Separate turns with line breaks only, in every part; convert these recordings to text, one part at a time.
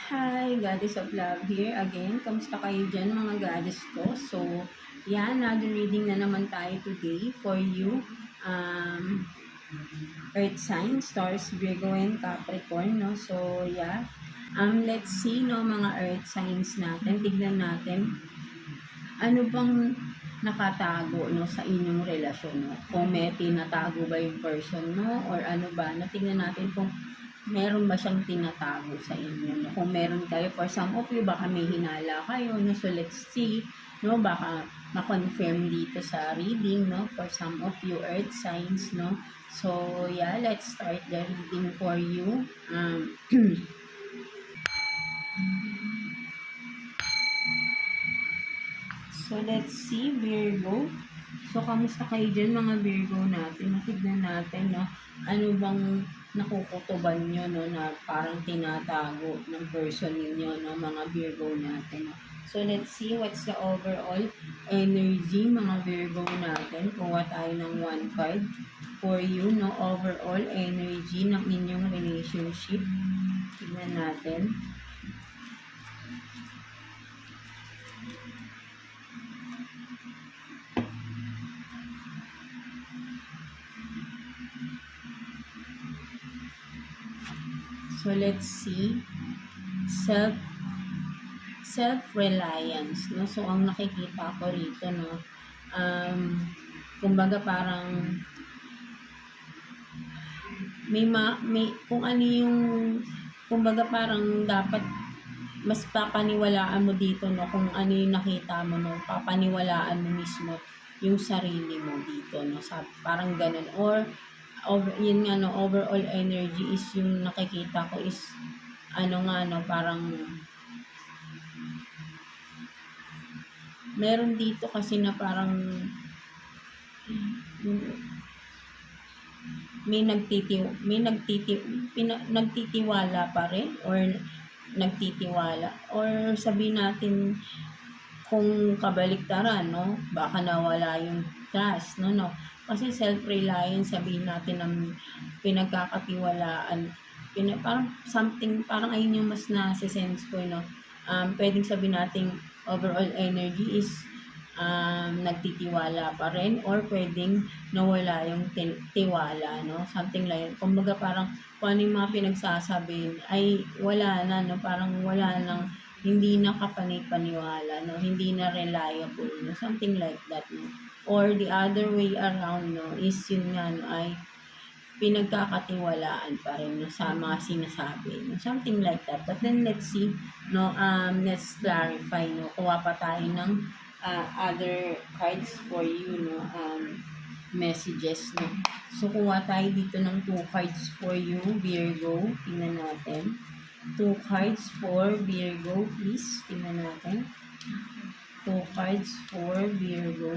Hi, Goddess of Love here again. Kamusta kayo dyan mga goddess ko? So, yan, another reading na naman tayo today for you. Earth signs, Taurus, Virgo, and Capricorn, no? So, yeah. Let's see, no, mga earth signs natin. Tignan natin ano bang nakatago, no, sa inyong relasyon, no? Kung may tinatago ba yung person, no? Or ano ba? Tignan natin kung meron ba siyang tinatago sa inyo, no? Kung meron kayo, for some of you, baka may hinala kayo, no? So, let's see, no? Baka ma-confirm dito sa reading, no? For some of you, earth signs, no? So, yeah, let's start the reading for you. So, let's see, Virgo. So, kamusta kayo dyan, mga Virgo natin? Tignan natin, no? Ano bang nakukutuban nyo, no? Na parang tinatago ng person ninyo, no? Mga Virgo natin, no? So, let's see what's the overall energy, mga Virgo natin. Kuha tayo ng one card for you, no? Overall energy ng inyong relationship. Tignan natin. So, let's see. Self-reliance, no? So, ang nakikita ko rito, no? Kumbaga parang may kung ano yung, kumbaga parang dapat mas papaniwalaan mo dito, no? Kung ano yung nakita mo, no? Papaniwalaan mo mismo yung sarili mo dito, no? Parang ganun. Or yun nga, no, overall energy is yung nakikita ko is ano nga, no, parang meron dito kasi na parang nagtitiwala pa rin, or nagtitiwala, or sabihin natin kung kabaliktaran, no, baka nawala yung trust, no. Kasi self-reliance, sabihin natin ng pinagkakatiwalaan, parang something, parang ayun yung mas nasa-sense ko, no. Pwedeng sabihin natin overall energy is nagtitiwala pa rin, or pwedeng nawala yung tiwala, no, something like, kumbaga parang kung ano yung mga pinagsasabi ay wala na, no, parang wala nang, hindi na kapanipaniwala, no, hindi na reliable, no, something like that, no. Or the other way around, no, is yun nga, no, ay pinagkakatiwalaan pa rin, no, sa mga sinasabi, no, something like that. But then let's see, no, let's clarify, no, kuha pa tayo ng other cards for you, no, messages, no. So, kuha tayo dito ng 2 cards for you, Virgo. Tingnan natin. 2 cards for Virgo, please. Tingnan natin. 2 cards for Virgo.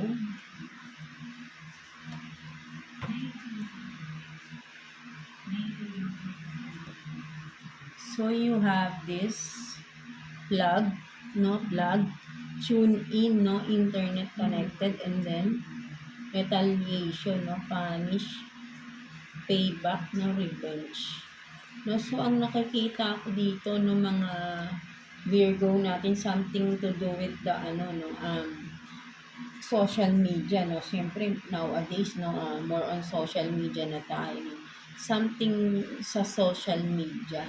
So, you have this plug, no, plug, tune in, no, internet connected, and then retaliation, no, punish, payback, no, revenge. No, so ang nakikita ko dito no, mga Virgo natin, something to do with the social media, no. Siyempre nowadays, no, more on social media na tayo, no? Something sa social media,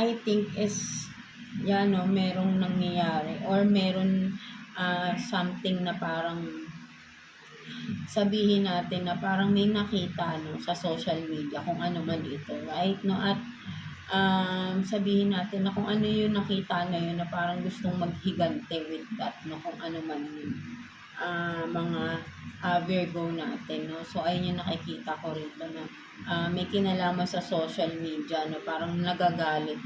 I think is yan, no, merong nangyayari, or meron something na parang sabihin natin na parang may nakita, no, sa social media, kung ano man ito, right, no, at sabihin natin na kung ano yung nakita na yun, na parang gustong maghigante with that, no, kung ano man yun, mga Virgo natin, no. So ayun yung nakikita ko rito, no. May kinalaman sa social media, no, parang nagalit,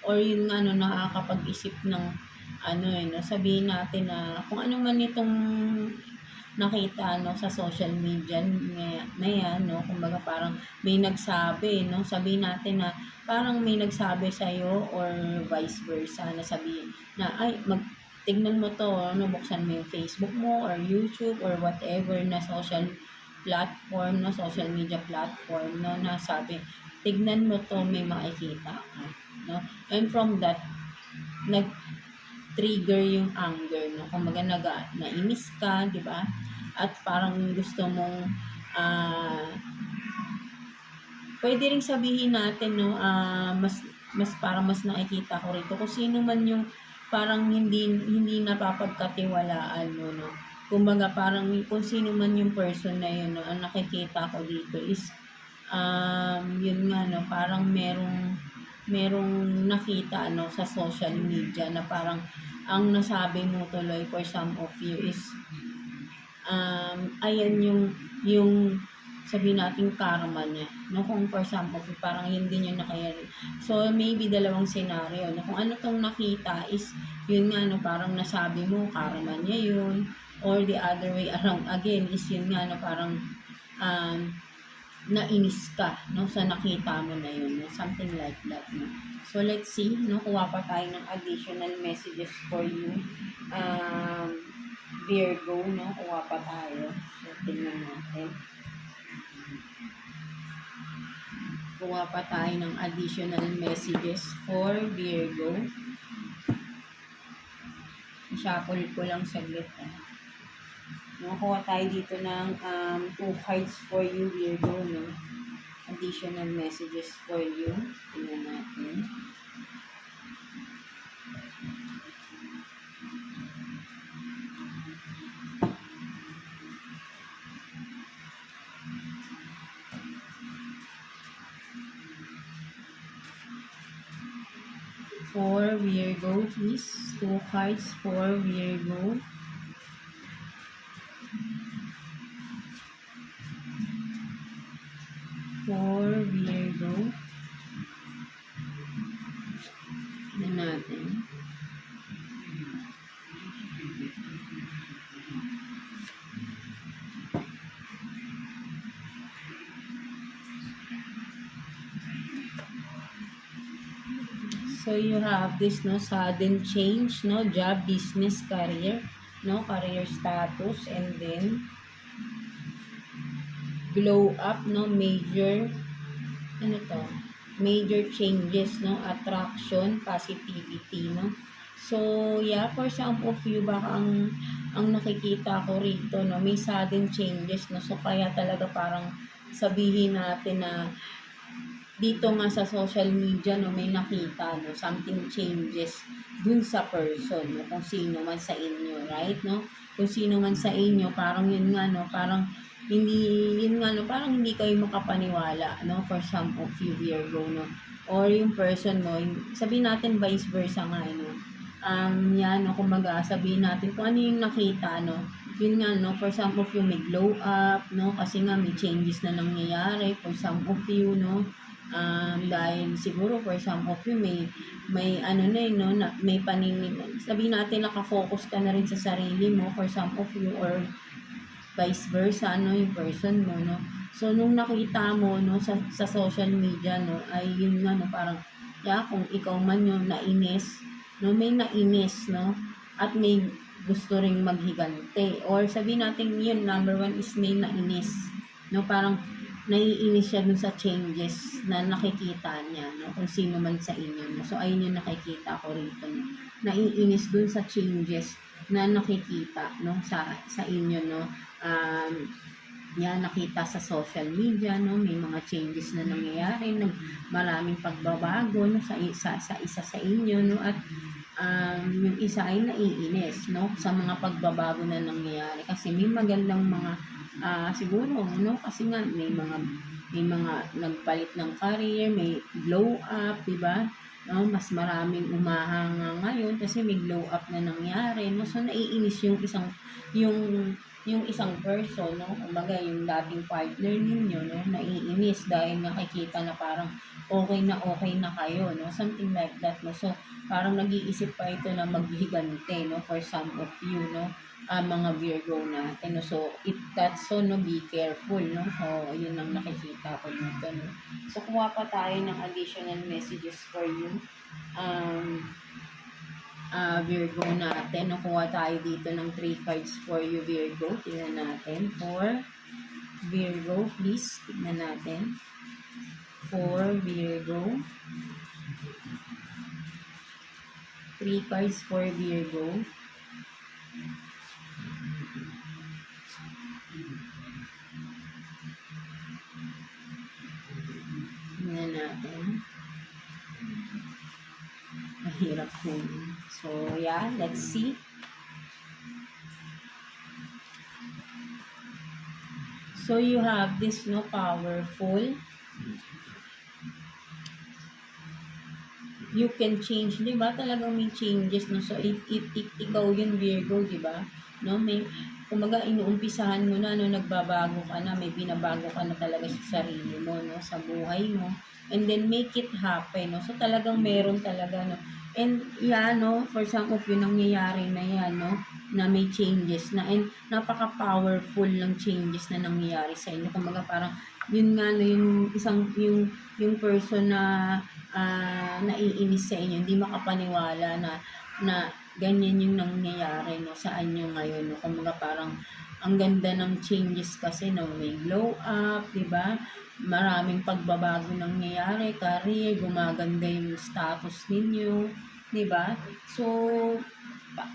or yun nga, no, nakakapag-isip ng no, sabihin natin na kung ano man itong nakita, no, sa social media na yan, no, kumbaga parang may nagsabi, no, sabihin natin na parang may nagsabi sa'yo, or vice versa, na sabihin na ay tignan mo to, no, buksan mo yung Facebook mo or YouTube or whatever na social platform, no, social media platform, no, na sabi tignan mo 'to, may makikita ka, 'no? And from that, nag-trigger yung anger, 'no? Kumbaga nainis ka, 'di ba? At parang gusto mong, puwede ring sabihin natin 'no, mas parang mas nakikita ko rito kung sino man yung parang hindi hindi napapagkatiwalaan mo 'no. Kumbaga parang kung sino man yung person na yun 'no, ang nakikita ko dito is, yun nga 'no, parang merong nakita ano sa social media na parang ang nasabi mo tuloy for some of you is, ayan yung sabihin nating karma niya, 'no, kung for example parang yun din yung nangyayari. So, maybe dalawang senaryo 'no, kung ano 'tong nakita is yun nga 'no, parang nasabi mo karma niya yun, or the other way around again is yun nga 'no, parang, nainis ka 'no, sa nakita mo na yun 'no, something like that 'no. So, let's see 'no, kuha pa tayo ng additional messages for you, Virgo 'no, kuha pa tayo. So, tingnan natin. Kuha pa tayo ng additional messages for Virgo. I-shuffle ko lang saglit. Kuha tayo dito ng 2 cards for you, Virgo, no? Additional messages for you. Tingnan natin. For Virgo, please. 2 cards for Virgo. For Virgo. Tignan natin. So you have this no sudden change, no, job, business, career, no, career status, and then glow up, no, major major changes, no, attraction, positivity, no. So yeah, for some of you baka ang nakikita ko rito, no, may sudden changes, no, so kaya talaga parang sabihin natin na dito nga sa social media, no, may nakita, no, something changes dun sa person, no, kung sino man sa inyo, right, no? Kung sino man sa inyo, parang yun nga, no, parang yun nga, no, parang hindi kayo makapaniwala, no, for some of you, Virgo, no? Or yung person mo, sabihin natin vice versa nga, no? Yan, no, kumbaga, sabihin natin kung ano yung nakita, no? Yun nga, no, for some of you, may glow up, no? Kasi nga, may changes na nangyayari for some of you, no? Dahil siguro for some of you may ano na no, na, may sabihin natin nakafocus ka na rin sa sarili mo for some of you, or vice versa, no, yung person mo, no. So nung nakita mo, no, sa social media, no, ay yun nga, no, parang kung ikaw man yung nainis, no, may nainis, no, at may gusto ring maghigante, or sabihin natin yun, number 1 is may nainis, no, parang naiinis siya dun sa changes na nakikita niya, no? Kung sino man sa inyo, no? So, ayun yung nakikita ko rito, no? Naiinis dun sa changes na nakikita, no? Sa inyo, no? Yan, nakita sa social media, no? May mga changes na nangyayari, maraming pagbabago, no? Sa isa sa inyo, no? At yung isa ay naiinis, no? Sa mga pagbabago na nangyayari. Kasi may magandang mga siguro, no, kasi nga may mga nagpalit ng career, may glow up, di ba? No, mas maraming umahanga ngayon kasi may glow up na nangyari, no. So naiinis yung isang person, no. Kumbaga yung dating partner ninyo, no, naiinis dahil nakikita na parang okay na kayo, no. Something like that, no. So parang nag-iisip pa ito na maghigante, no, for some of you, no. Mga Virgo natin, no? So if that's so, no, be careful, no. So yun ang nakikita ko nito, no. So kuha pa tayo ng additional messages for you, Virgo natin, no. Kuha tayo dito ng 3 cards for you, Virgo. Tingnan natin for Virgo, please. Tingnan natin. for Virgo. 3 cards for Virgo. Tingnan natin. Mahirap po. So, yeah, let's see. So, you have this, no, powerful. You can change, di ba? Talagang may changes, no? So, if ikaw yun, Virgo, di ba? No, may, kumaga, inuumpisahan mo na, no, nagbabago ka na, may binabago ka na talaga sa sarili mo, no, sa buhay mo. And then, make it happen, no? So, talagang meron talaga, no? And, yeah, no, for some of you, nangyayari na yan, no? Na may changes na, and napaka-powerful ng changes na nangyayari sa inyo. Kumaga, parang, yun nga, no, yung person na naiinis sa inyo, hindi makapaniwala na ganyan yung nangyayari, no, sa inyo ngayon, no. Kumbaga parang ang ganda ng changes kasi, no, may glow up, di ba? Maraming pagbabago nangyayari, career, gumaganda yung status ninyo, di ba? So,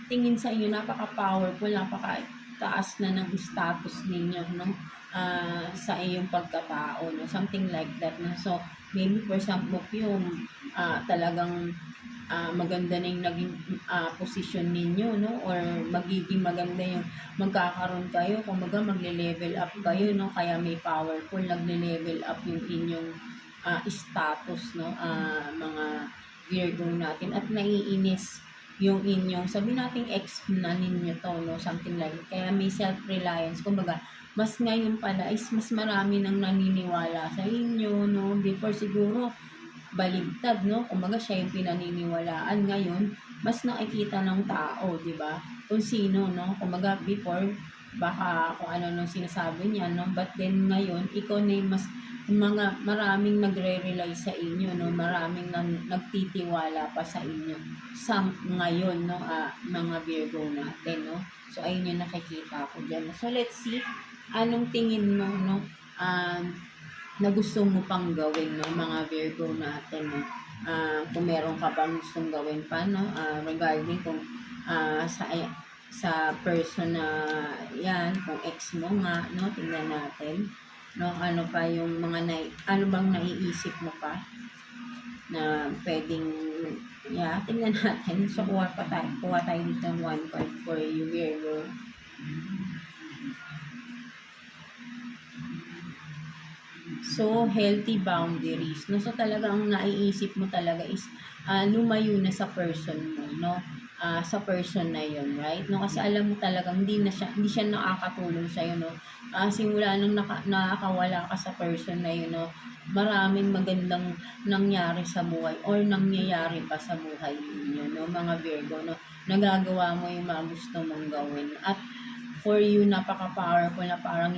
tingin sa inyo, napaka-powerful, napaka-taas na ng status ninyo, no? Sa iyong pagkatao, no? Something like that, no? So, maybe for some of you, talagang maganda na yung naging position ninyo, no? Or magiging maganda yung magkakaroon kayo, kumbaga magle-level up kayo, no? Kaya may powerful, nagle-level up yung inyong status, no? Mga Virgo natin, at naiinis yung inyong, sabi nating ex na ninyo to, no? Something like that. Kaya may self-reliance, kumbaga mas ngayon pala is mas marami nang naniniwala sa inyo, no? Before siguro baligtad, no? Kumbaga siya yung pinaniniwalaan. Ngayon, mas nakikita ng tao, di ba? Kung sino, no? Kumbaga before, baka kung ano nung sinasabi niya, no? But then ngayon, ikaw na yung mas maraming nagre-rely sa inyo, no? Maraming nagtitiwala pa sa inyo sa ngayon, no? Mga Virgo natin, no? So, ayun yung nakikita ko dyan. So, let's see, anong tingin mo, no? Na gusto mo pang gawin, no, mga Virgo natin, no? Kung meron ka pang gustong gawin pa, no, regarding kung sa person na yan, kung ex mo nga, no, tingnan natin, no, ano pa yung mga ano bang naiisip mo pa na pwedeng, yeah, tingnan natin. So, kuha tayo dito ng 1 card for you, Virgo. So, healthy boundaries, no? So, talagang naiisip mo talaga is lumayo na sa person mo, no? Sa person na yon, right? No, kasi alam mo talagang hindi siya nakakatulong sa iyo, no? Simula nung nakakawala ka sa person na yun, no, maraming magandang nangyari sa buhay or nangyayari pa sa buhay niyo, no, mga Virgo, no? Nagagawa mo yung mga gusto mong gawin, at for you, napaka-powerful na parang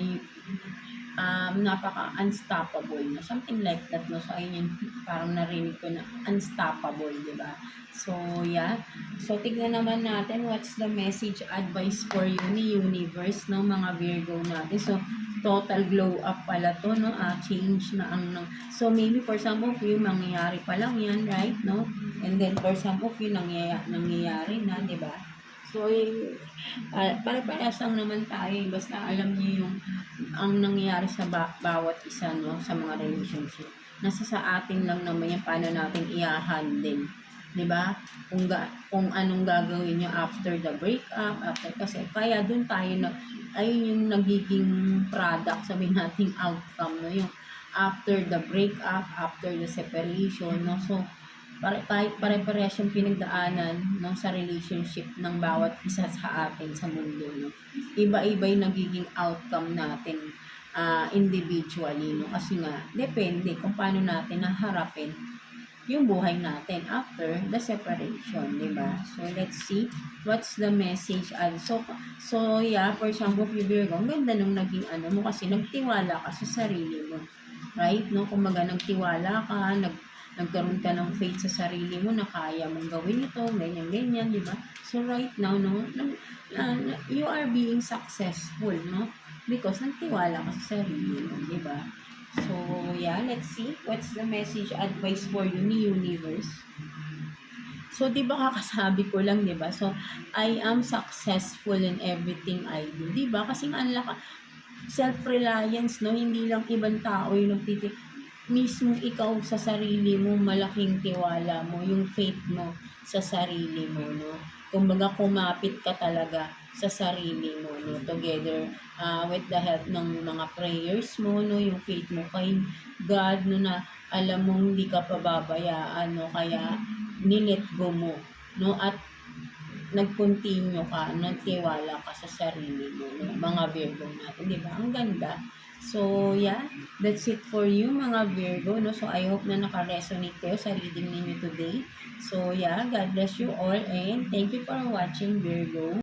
napaka-unstoppable, no? Something like that, no? So, ayun yun, parang narinig ko na unstoppable, di ba? So, yeah. So, tignan naman natin what's the message advice for you ni universe, no, mga Virgo natin. So, total glow up pala to, no? Change na ang, so, maybe for some of you, mangyayari pa lang yan, right, no? And then, for some of you, nangyayari na, di ba? So, pare-parehas lang naman tayo, basta alam niyo yung ang nangyayari sa bawat isa, no, sa mga relationship. Nasa sa atin lang naman yan, paano natin i-handle, di ba? Kung anong gagawin niyo after the breakup, kasi kaya dun tayo ayun yung nagiging product, sabihin nating outcome, no, yung after the breakup, after the separation, no. So, kahit pare-parehas yung pinagdaanan, no, sa relationship ng bawat isa sa atin sa mundo, no, iba-iba yung nagiging outcome natin individually, no, kasi nga depende kung paano natin naharapin yung buhay natin after the separation, di ba? So, let's see what's the message. So yeah, for some of you, Virgo, ang ganda nung naging ano mo, kasi nagtiwala ka sa sarili mo, right, no? Kumaga nagtiwala ka, nagkaroon ka ng faith sa sarili mo na kaya mong gawin ito, ganyan, di ba? So, right now, no, you are being successful, no? Because nagtiwala ka sa sarili mo, di ba? So, yeah, let's see. What's the message advice for you ni universe? So, di ba kakasabi ko lang, di ba? So, I am successful in everything I do. Di ba? Kasi nga, self-reliance, no? Hindi lang ibang tao yung mismo ikaw sa sarili mo, malaking tiwala mo, yung faith mo sa sarili mo, no? Kumbaga, kumapit ka talaga sa sarili mo, no? Together, with the help ng mga prayers mo, no? Yung faith mo kay God, no? Na alam mong hindi ka pababayaan, no? Kaya, nilet go mo, no? At nag-continue ka, nagtiwala ka sa sarili mo, no? Mga Virgo natin, di ba? Ang ganda. So, yeah, that's it for you, mga Virgo, no? So, I hope na naka-resonate kayo sa reading ninyo today. So, yeah, God bless you all and thank you for watching, Virgo.